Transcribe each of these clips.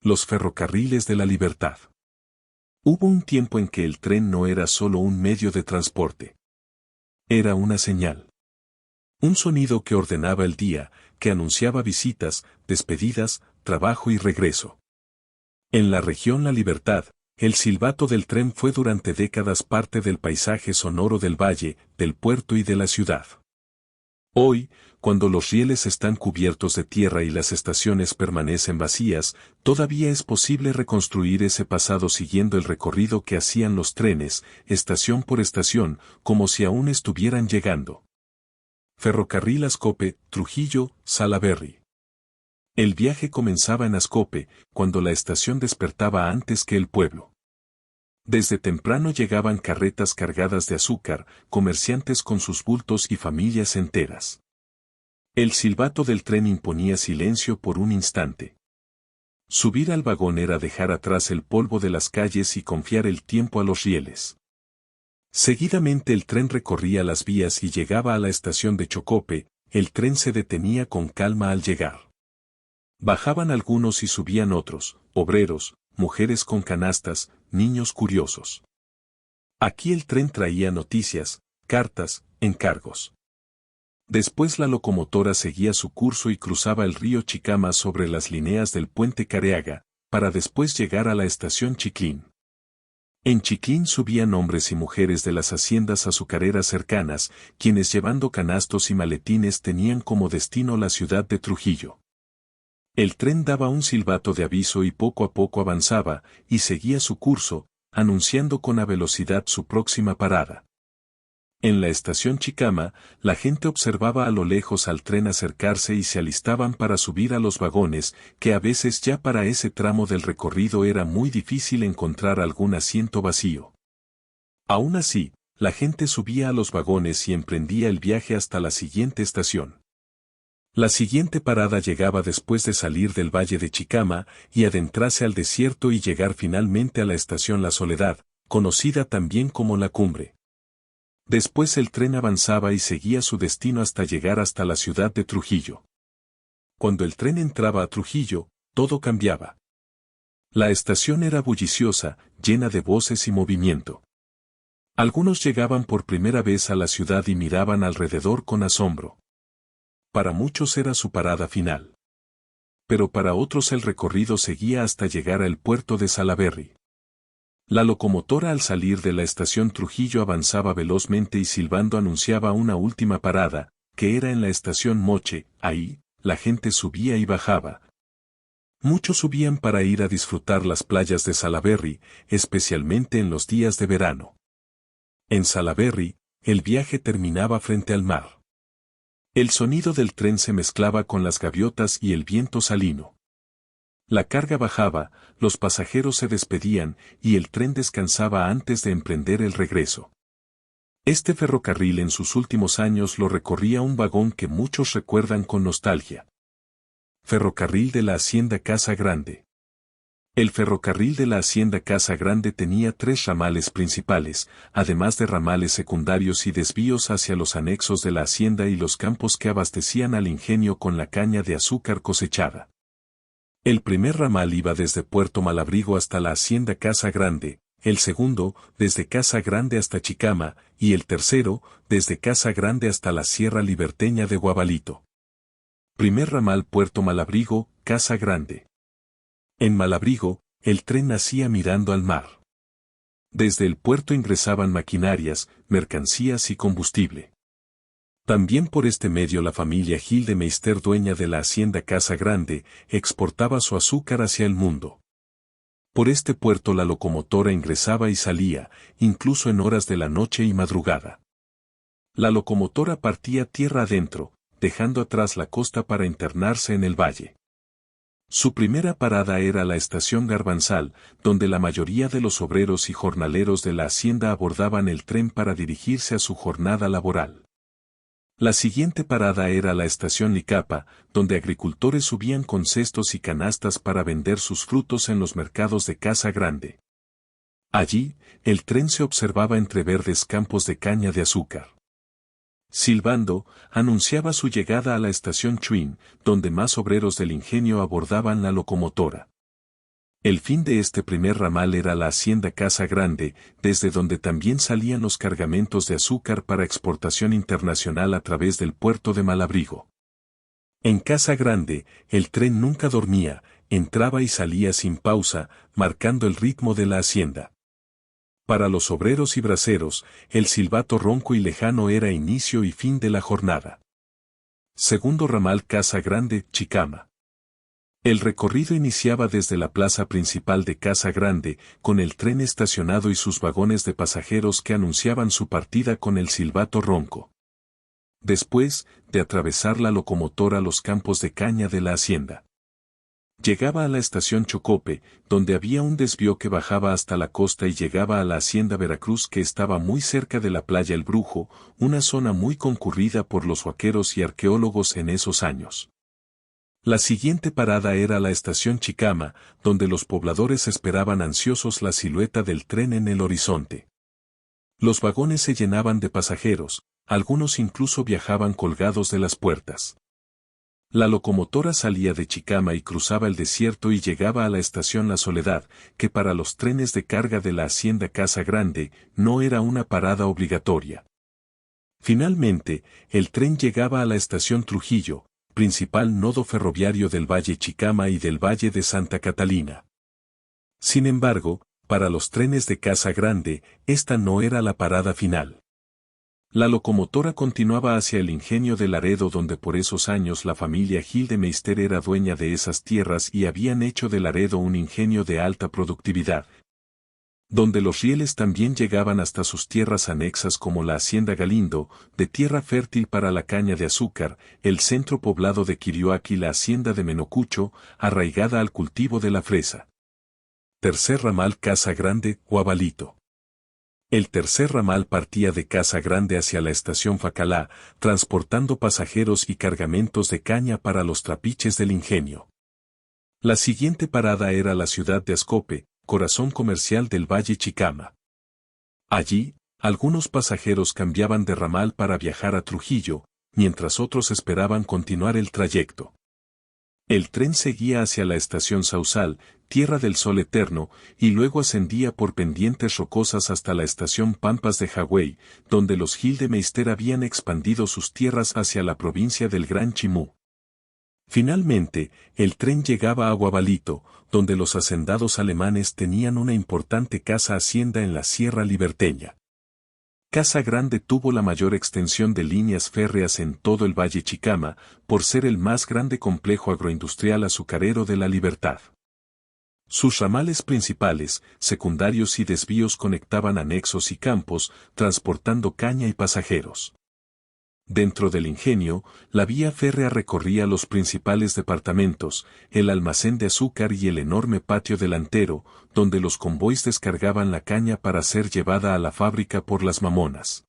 Los ferrocarriles de la libertad. Hubo un tiempo en que el tren no era solo un medio de transporte. Era una señal. Un sonido que ordenaba el día, que anunciaba visitas, despedidas, trabajo y regreso. En la región La Libertad, el silbato del tren fue durante décadas parte del paisaje sonoro del valle, del puerto y de la ciudad. Hoy, cuando los rieles están cubiertos de tierra y las estaciones permanecen vacías, todavía es posible reconstruir ese pasado siguiendo el recorrido que hacían los trenes, estación por estación, como si aún estuvieran llegando. Ferrocarril Ascope, Trujillo, Salaberry. El viaje comenzaba en Ascope, cuando la estación despertaba antes que el pueblo. Desde temprano llegaban carretas cargadas de azúcar, comerciantes con sus bultos y familias enteras. El silbato del tren imponía silencio por un instante. Subir al vagón era dejar atrás el polvo de las calles y confiar el tiempo a los rieles. Seguidamente el tren recorría las vías y llegaba a la estación de Chocope, el tren se detenía con calma al llegar. Bajaban algunos y subían otros, obreros, mujeres con canastas, niños curiosos. Aquí el tren traía noticias, cartas, encargos. Después la locomotora seguía su curso y cruzaba el río Chicama sobre las líneas del puente Careaga, para después llegar a la estación Chiclín. En Chiclín subían hombres y mujeres de las haciendas azucareras cercanas, quienes llevando canastos y maletines tenían como destino la ciudad de Trujillo. El tren daba un silbato de aviso y poco a poco avanzaba, y seguía su curso, anunciando con a velocidad su próxima parada. En la estación Chicama, la gente observaba a lo lejos al tren acercarse y se alistaban para subir a los vagones, que a veces ya para ese tramo del recorrido era muy difícil encontrar algún asiento vacío. Aún así, la gente subía a los vagones y emprendía el viaje hasta la siguiente estación. La siguiente parada llegaba después de salir del valle de Chicama y adentrarse al desierto y llegar finalmente a la estación La Soledad, conocida también como La Cumbre. Después el tren avanzaba y seguía su destino hasta llegar hasta la ciudad de Trujillo. Cuando el tren entraba a Trujillo, todo cambiaba. La estación era bulliciosa, llena de voces y movimiento. Algunos llegaban por primera vez a la ciudad y miraban alrededor con asombro. Para muchos era su parada final. Pero para otros el recorrido seguía hasta llegar al puerto de Salaberry. La locomotora al salir de la estación Trujillo avanzaba velozmente y silbando anunciaba una última parada, que era en la estación Moche. Ahí, la gente subía y bajaba. Muchos subían para ir a disfrutar las playas de Salaberry, especialmente en los días de verano. En Salaberry, el viaje terminaba frente al mar. El sonido del tren se mezclaba con las gaviotas y el viento salino. La carga bajaba, los pasajeros se despedían y el tren descansaba antes de emprender el regreso. Este ferrocarril en sus últimos años lo recorría un vagón que muchos recuerdan con nostalgia. Ferrocarril de la Hacienda Casa Grande. El ferrocarril de la Hacienda Casa Grande tenía 3 ramales principales, además de ramales secundarios y desvíos hacia los anexos de la hacienda y los campos que abastecían al ingenio con la caña de azúcar cosechada. El primer ramal iba desde Puerto Malabrigo hasta la Hacienda Casa Grande, el segundo, desde Casa Grande hasta Chicama, y el tercero, desde Casa Grande hasta la Sierra Liberteña de Guabalito. Primer ramal Puerto Malabrigo, Casa Grande. En Malabrigo, el tren nacía mirando al mar. Desde el puerto ingresaban maquinarias, mercancías y combustible. También por este medio la familia Gil de Meister, dueña de la hacienda Casa Grande, exportaba su azúcar hacia el mundo. Por este puerto la locomotora ingresaba y salía, incluso en horas de la noche y madrugada. La locomotora partía tierra adentro, dejando atrás la costa para internarse en el valle. Su primera parada era la estación Garbanzal, donde la mayoría de los obreros y jornaleros de la hacienda abordaban el tren para dirigirse a su jornada laboral. La siguiente parada era la estación Licapa, donde agricultores subían con cestos y canastas para vender sus frutos en los mercados de Casa Grande. Allí, el tren se observaba entre verdes campos de caña de azúcar. Silbando, anunciaba su llegada a la estación Chuín, donde más obreros del ingenio abordaban la locomotora. El fin de este primer ramal era la hacienda Casa Grande, desde donde también salían los cargamentos de azúcar para exportación internacional a través del puerto de Malabrigo. En Casa Grande, el tren nunca dormía, entraba y salía sin pausa, marcando el ritmo de la hacienda. Para los obreros y braceros, el silbato ronco y lejano era inicio y fin de la jornada. Segundo ramal Casa Grande, Chicama. El recorrido iniciaba desde la plaza principal de Casa Grande, con el tren estacionado y sus vagones de pasajeros que anunciaban su partida con el silbato ronco. Después, de atravesar la locomotora los campos de caña de la hacienda, llegaba a la estación Chocope, donde había un desvío que bajaba hasta la costa y llegaba a la hacienda Veracruz que estaba muy cerca de la playa El Brujo, una zona muy concurrida por los vaqueros y arqueólogos en esos años. La siguiente parada era la estación Chicama, donde los pobladores esperaban ansiosos la silueta del tren en el horizonte. Los vagones se llenaban de pasajeros, algunos incluso viajaban colgados de las puertas. La locomotora salía de Chicama y cruzaba el desierto y llegaba a la estación La Soledad, que para los trenes de carga de la hacienda Casa Grande no era una parada obligatoria. Finalmente, el tren llegaba a la estación Trujillo, principal nodo ferroviario del Valle Chicama y del Valle de Santa Catalina. Sin embargo, para los trenes de Casa Grande, esta no era la parada final. La locomotora continuaba hacia el ingenio de Laredo donde por esos años la familia Gil de Meister era dueña de esas tierras y habían hecho de Laredo un ingenio de alta productividad, donde los rieles también llegaban hasta sus tierras anexas como la hacienda Galindo, de tierra fértil para la caña de azúcar, el centro poblado de Quirioac y la hacienda de Menocucho, arraigada al cultivo de la fresa. Tercer ramal Casa Grande, Guabalito. El tercer ramal partía de Casa Grande hacia la estación Facalá, transportando pasajeros y cargamentos de caña para los trapiches del ingenio. La siguiente parada era la ciudad de Ascope, corazón comercial del Valle Chicama. Allí, algunos pasajeros cambiaban de ramal para viajar a Trujillo, mientras otros esperaban continuar el trayecto. El tren seguía hacia la estación Sausal, Tierra del Sol Eterno, y luego ascendía por pendientes rocosas hasta la estación Pampas de Hawái, donde los Gil de Meister habían expandido sus tierras hacia la provincia del Gran Chimú. Finalmente, el tren llegaba a Guabalito, donde los hacendados alemanes tenían una importante casa hacienda en la Sierra Liberteña. Casa Grande tuvo la mayor extensión de líneas férreas en todo el Valle Chicama, por ser el más grande complejo agroindustrial azucarero de la Libertad. Sus ramales principales, secundarios y desvíos conectaban anexos y campos, transportando caña y pasajeros. Dentro del ingenio, la vía férrea recorría los principales departamentos, el almacén de azúcar y el enorme patio delantero, donde los convoys descargaban la caña para ser llevada a la fábrica por las mamonas.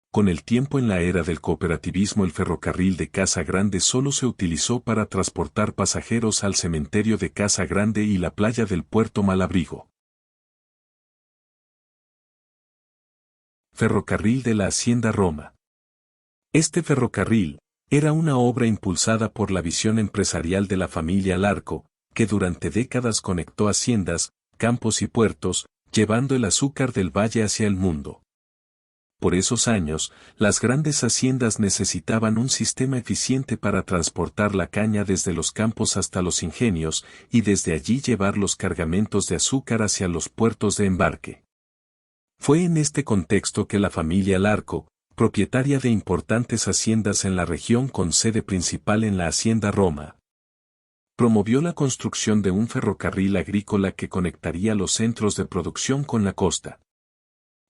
Con el tiempo en la era del cooperativismo el ferrocarril de Casa Grande solo se utilizó para transportar pasajeros al cementerio de Casa Grande y la playa del puerto Malabrigo. Ferrocarril de la Hacienda Roma. Este ferrocarril era una obra impulsada por la visión empresarial de la familia Larco, que durante décadas conectó haciendas, campos y puertos, llevando el azúcar del valle hacia el mundo. Por esos años, las grandes haciendas necesitaban un sistema eficiente para transportar la caña desde los campos hasta los ingenios y desde allí llevar los cargamentos de azúcar hacia los puertos de embarque. Fue en este contexto que la familia Larco, propietaria de importantes haciendas en la región con sede principal en la Hacienda Roma, promovió la construcción de un ferrocarril agrícola que conectaría los centros de producción con la costa.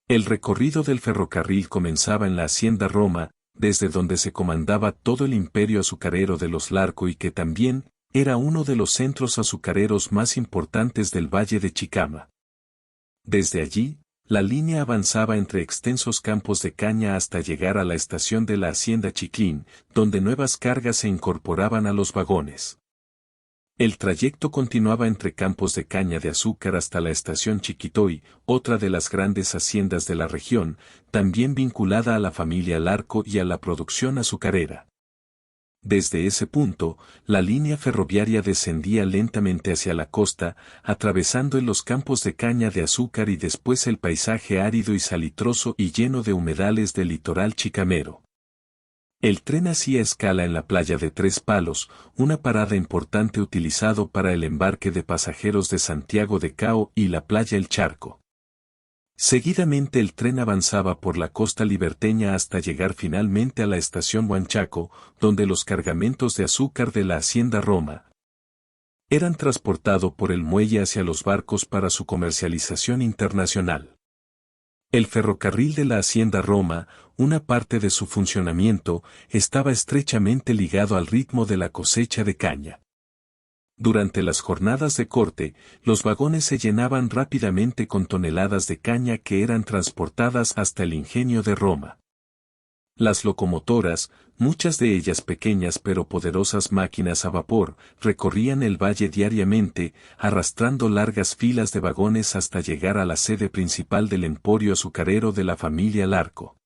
El recorrido del ferrocarril comenzaba en la Hacienda Roma, desde donde se comandaba todo el imperio azucarero de los Larco y que también era uno de los centros azucareros más importantes del Valle de Chicama. Desde allí, la línea avanzaba entre extensos campos de caña hasta llegar a la estación de la Hacienda Chiclín, donde nuevas cargas se incorporaban a los vagones. El trayecto continuaba entre campos de caña de azúcar hasta la estación Chiquitoy, otra de las grandes haciendas de la región, también vinculada a la familia Larco y a la producción azucarera. Desde ese punto, la línea ferroviaria descendía lentamente hacia la costa, atravesando los campos de caña de azúcar y después el paisaje árido y salitroso y lleno de humedales del litoral chicamero. El tren hacía escala en la playa de Tres Palos, una parada importante utilizado para el embarque de pasajeros de Santiago de Cao y la playa El Charco. Seguidamente el tren avanzaba por la costa liberteña hasta llegar finalmente a la estación Huanchaco, donde los cargamentos de azúcar de la Hacienda Roma eran transportados por el muelle hacia los barcos para su comercialización internacional. El ferrocarril de la Hacienda Roma, una parte de su funcionamiento, estaba estrechamente ligado al ritmo de la cosecha de caña. Durante las jornadas de corte, los vagones se llenaban rápidamente con toneladas de caña que eran transportadas hasta el ingenio de Roma. Las locomotoras, muchas de ellas pequeñas pero poderosas máquinas a vapor, recorrían el valle diariamente, arrastrando largas filas de vagones hasta llegar a la sede principal del emporio azucarero de la familia Larco.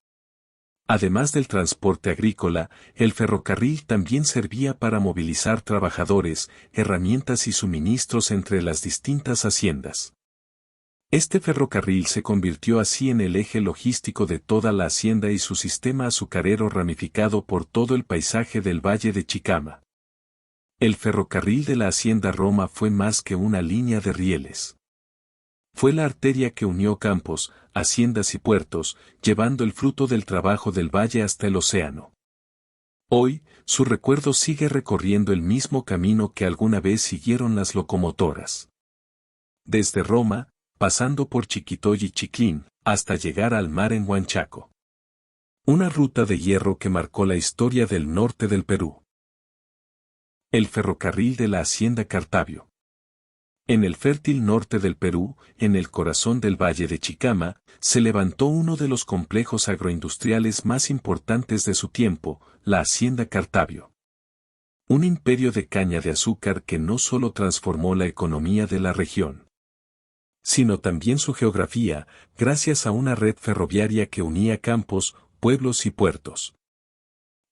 Además del transporte agrícola, el ferrocarril también servía para movilizar trabajadores, herramientas y suministros entre las distintas haciendas. Este ferrocarril se convirtió así en el eje logístico de toda la hacienda y su sistema azucarero ramificado por todo el paisaje del Valle de Chicama. El ferrocarril de la Hacienda Roma fue más que una línea de rieles. Fue la arteria que unió campos, haciendas y puertos, llevando el fruto del trabajo del valle hasta el océano. Hoy, su recuerdo sigue recorriendo el mismo camino que alguna vez siguieron las locomotoras. Desde Roma, pasando por Chiquitoy y Chiclín, hasta llegar al mar en Huanchaco. Una ruta de hierro que marcó la historia del norte del Perú. El ferrocarril de la Hacienda Cartavio. En el fértil norte del Perú, en el corazón del Valle de Chicama, se levantó uno de los complejos agroindustriales más importantes de su tiempo, la Hacienda Cartavio. Un imperio de caña de azúcar que no solo transformó la economía de la región, sino también su geografía, gracias a una red ferroviaria que unía campos, pueblos y puertos.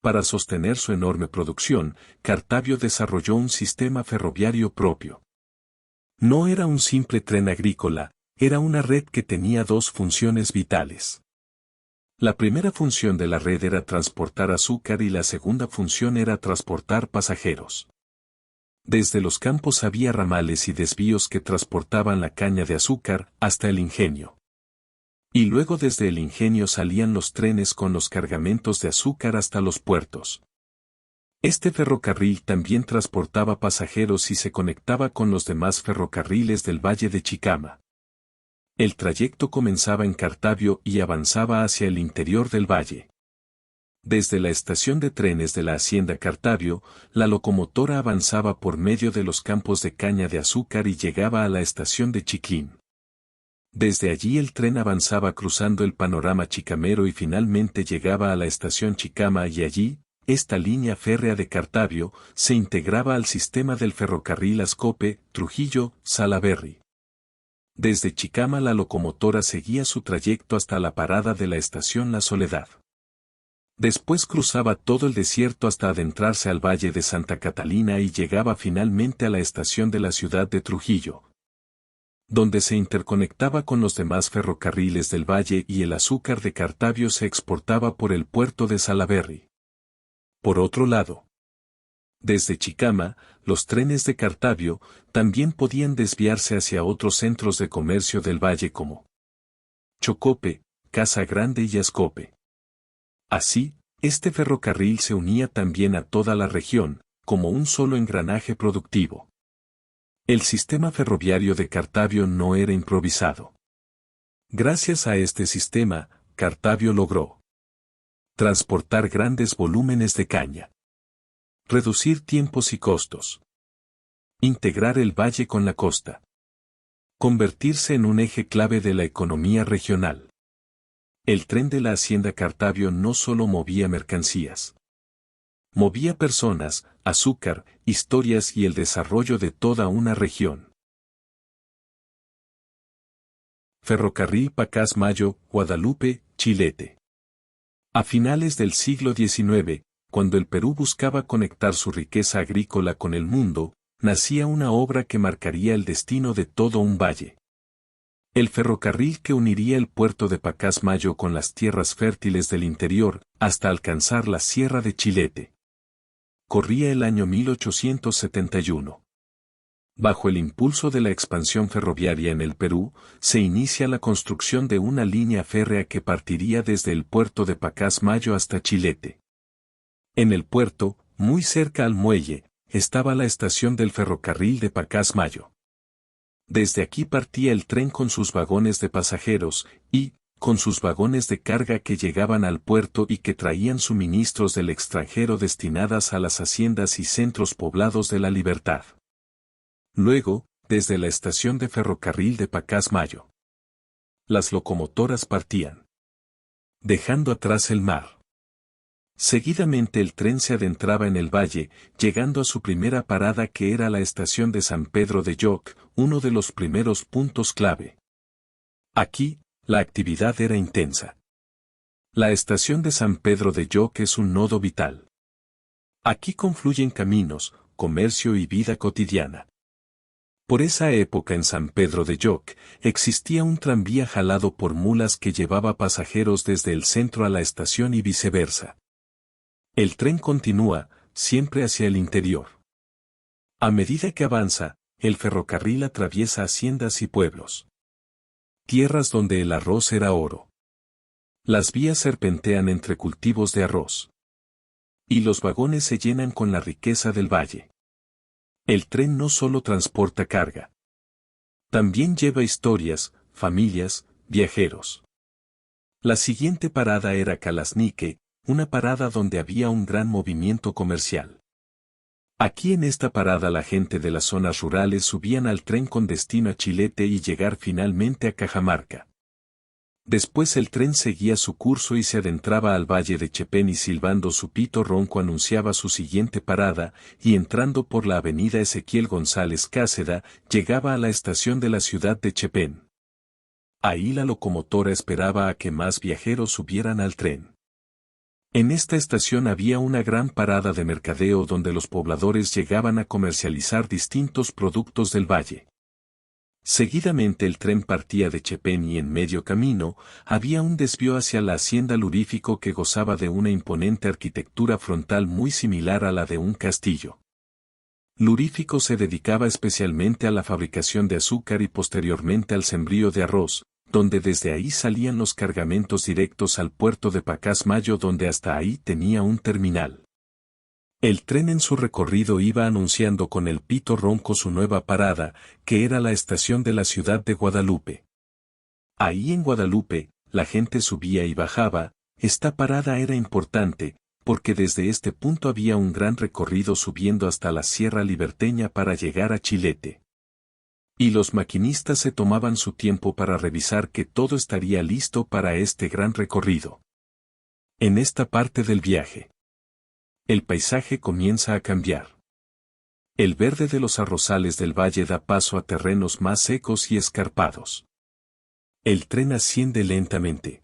Para sostener su enorme producción, Cartavio desarrolló un sistema ferroviario propio. No era un simple tren agrícola, era una red que tenía dos funciones vitales. La primera función de la red era transportar azúcar y la segunda función era transportar pasajeros. Desde los campos había ramales y desvíos que transportaban la caña de azúcar hasta el ingenio. Y luego desde el ingenio salían los trenes con los cargamentos de azúcar hasta los puertos. Este ferrocarril también transportaba pasajeros y se conectaba con los demás ferrocarriles del Valle de Chicama. El trayecto comenzaba en Cartavio y avanzaba hacia el interior del valle. Desde la estación de trenes de la Hacienda Cartavio, la locomotora avanzaba por medio de los campos de caña de azúcar y llegaba a la estación de Chiclín. Desde allí el tren avanzaba cruzando el panorama chicamero y finalmente llegaba a la estación Chicama y allí, esta línea férrea de Cartavio se integraba al sistema del ferrocarril Ascope, Trujillo, Salaberry. Desde Chicama la locomotora seguía su trayecto hasta la parada de la estación La Soledad. Después cruzaba todo el desierto hasta adentrarse al Valle de Santa Catalina y llegaba finalmente a la estación de la ciudad de Trujillo, donde se interconectaba con los demás ferrocarriles del valle y el azúcar de Cartavio se exportaba por el puerto de Salaberry. Por otro lado, desde Chicama, los trenes de Cartavio también podían desviarse hacia otros centros de comercio del valle como Chocope, Casa Grande y Ascope. Así, este ferrocarril se unía también a toda la región, como un solo engranaje productivo. El sistema ferroviario de Cartavio no era improvisado. Gracias a este sistema, Cartavio logró transportar grandes volúmenes de caña, reducir tiempos y costos, integrar el valle con la costa, convertirse en un eje clave de la economía regional. El tren de la Hacienda Cartavio no solo movía mercancías, movía personas, azúcar, historias y el desarrollo de toda una región. Ferrocarril Pacasmayo, Guadalupe, Chilete. A finales del siglo XIX, cuando el Perú buscaba conectar su riqueza agrícola con el mundo, nacía una obra que marcaría el destino de todo un valle. El ferrocarril que uniría el puerto de Pacasmayo con las tierras fértiles del interior, hasta alcanzar la Sierra de Chilete. Corría el año 1871. Bajo el impulso de la expansión ferroviaria en el Perú, se inicia la construcción de una línea férrea que partiría desde el puerto de Pacasmayo hasta Chilete. En el puerto, muy cerca al muelle, estaba la estación del ferrocarril de Pacasmayo. Desde aquí partía el tren con sus vagones de pasajeros, y, con sus vagones de carga que llegaban al puerto y que traían suministros del extranjero destinadas a las haciendas y centros poblados de la Libertad. Luego, desde la estación de ferrocarril de Pacasmayo, las locomotoras partían, dejando atrás el mar. Seguidamente el tren se adentraba en el valle, llegando a su primera parada que era la estación de San Pedro de Lloc, uno de los primeros puntos clave. Aquí, la actividad era intensa. La estación de San Pedro de Lloc es un nodo vital. Aquí confluyen caminos, comercio y vida cotidiana. Por esa época en San Pedro de Lloc, existía un tranvía jalado por mulas que llevaba pasajeros desde el centro a la estación y viceversa. El tren continúa, siempre hacia el interior. A medida que avanza, el ferrocarril atraviesa haciendas y pueblos. Tierras donde el arroz era oro. Las vías serpentean entre cultivos de arroz. Y los vagones se llenan con la riqueza del valle. El tren no solo transporta carga. También lleva historias, familias, viajeros. La siguiente parada era Calasnique, una parada donde había un gran movimiento comercial. Aquí en esta parada la gente de las zonas rurales subían al tren con destino a Chilete y llegar finalmente a Cajamarca. Después el tren seguía su curso y se adentraba al valle de Chepén y silbando su pito ronco anunciaba su siguiente parada, y entrando por la avenida Ezequiel González Cáceda, llegaba a la estación de la ciudad de Chepén. Ahí la locomotora esperaba a que más viajeros subieran al tren. En esta estación había una gran parada de mercadeo donde los pobladores llegaban a comercializar distintos productos del valle. Seguidamente el tren partía de Chepén y en medio camino, había un desvío hacia la hacienda Lurífico que gozaba de una imponente arquitectura frontal muy similar a la de un castillo. Lurífico se dedicaba especialmente a la fabricación de azúcar y posteriormente al sembrío de arroz, donde desde ahí salían los cargamentos directos al puerto de Pacasmayo donde hasta ahí tenía un terminal. El tren en su recorrido iba anunciando con el pito ronco su nueva parada, que era la estación de la ciudad de Guadalupe. Ahí en Guadalupe, la gente subía y bajaba, esta parada era importante, porque desde este punto había un gran recorrido subiendo hasta la Sierra Liberteña para llegar a Chilete. Y los maquinistas se tomaban su tiempo para revisar que todo estaría listo para este gran recorrido. En esta parte del viaje, el paisaje comienza a cambiar. El verde de los arrozales del valle da paso a terrenos más secos y escarpados. El tren asciende lentamente.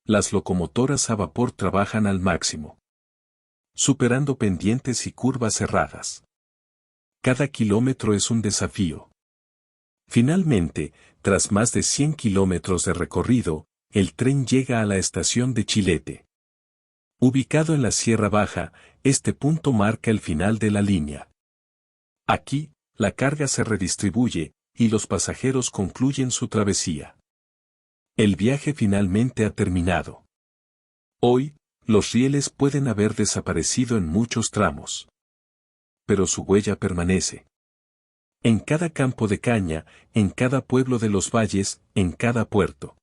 Las locomotoras a vapor trabajan al máximo, superando pendientes y curvas cerradas. Cada kilómetro es un desafío. Finalmente, tras más de 100 kilómetros de recorrido, el tren llega a la estación de Chilete. Ubicado en la Sierra Baja, este punto marca el final de la línea. Aquí, la carga se redistribuye, y los pasajeros concluyen su travesía. El viaje finalmente ha terminado. Hoy, los rieles pueden haber desaparecido en muchos tramos. Pero su huella permanece. En cada campo de caña, en cada pueblo de los valles, en cada puerto.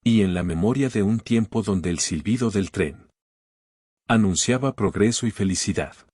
Y en la memoria de un tiempo donde el silbido del tren anunciaba progreso y felicidad.